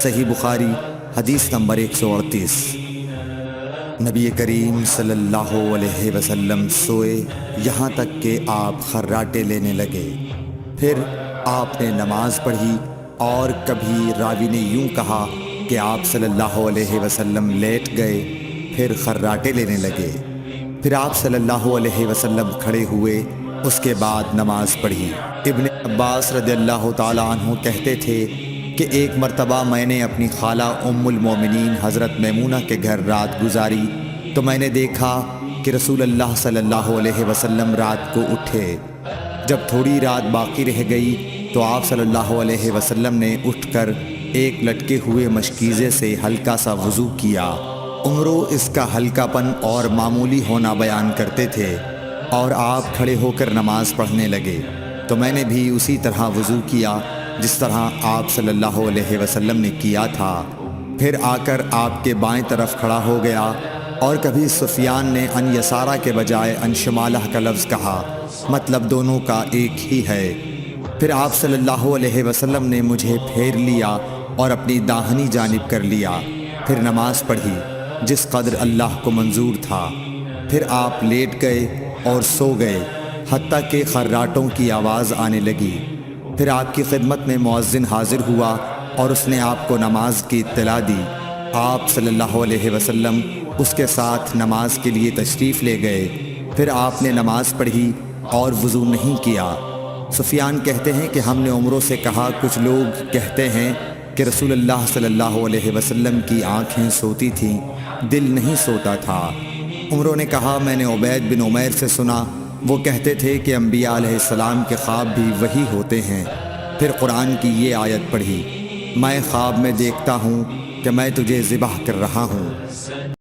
صحیح بخاری حدیث نمبر 138۔ نبی کریم صلی اللہ علیہ وسلم سوئے یہاں تک کہ آپ خراٹے لینے لگے، پھر آپ نے نماز پڑھی، اور کبھی راوی نے یوں کہا کہ آپ صلی اللہ علیہ وسلم لیٹ گئے پھر خراٹے لینے لگے، پھر آپ صلی اللہ علیہ وسلم کھڑے ہوئے، اس کے بعد نماز پڑھی۔ ابن عباس رضی اللہ تعالیٰ عنہ کہتے تھے کہ ایک مرتبہ میں نے اپنی خالہ ام المومنین حضرت میمونہ کے گھر رات گزاری تو میں نے دیکھا کہ رسول اللہ صلی اللہ علیہ وسلم رات کو اٹھے۔ جب تھوڑی رات باقی رہ گئی تو آپ صلی اللہ علیہ وسلم نے اٹھ کر ایک لٹکے ہوئے مشکیزے سے ہلکا سا وضو کیا۔ عمرو اس کا ہلکا پن اور معمولی ہونا بیان کرتے تھے، اور آپ کھڑے ہو کر نماز پڑھنے لگے تو میں نے بھی اسی طرح وضو کیا جس طرح آپ صلی اللہ علیہ وسلم نے کیا تھا، پھر آ کر آپ کے بائیں طرف کھڑا ہو گیا۔ اور کبھی سفیان نے ان یسارہ کے بجائے ان شمالہ کا لفظ کہا، مطلب دونوں کا ایک ہی ہے۔ پھر آپ صلی اللہ علیہ وسلم نے مجھے پھیر لیا اور اپنی داہنی جانب کر لیا، پھر نماز پڑھی جس قدر اللہ کو منظور تھا، پھر آپ لیٹ گئے اور سو گئے حتیٰ کہ خراٹوں کی آواز آنے لگی۔ پھر آپ کی خدمت میں مؤذن حاضر ہوا اور اس نے آپ کو نماز کی اطلاع دی۔ آپ صلی اللہ علیہ وسلم اس کے ساتھ نماز کے لیے تشریف لے گئے، پھر آپ نے نماز پڑھی اور وضو نہیں کیا۔ سفیان کہتے ہیں کہ ہم نے عمرو سے کہا، کچھ لوگ کہتے ہیں کہ رسول اللہ صلی اللہ علیہ وسلم کی آنکھیں سوتی تھیں، دل نہیں سوتا تھا۔ عمرو نے کہا، میں نے عبید بن عمیر سے سنا، وہ کہتے تھے کہ انبیاء علیہ السلام کے خواب بھی وہی ہوتے ہیں۔ پھر قرآن کی یہ آیت پڑھی، میں خواب میں دیکھتا ہوں کہ میں تجھے ذبح کر رہا ہوں۔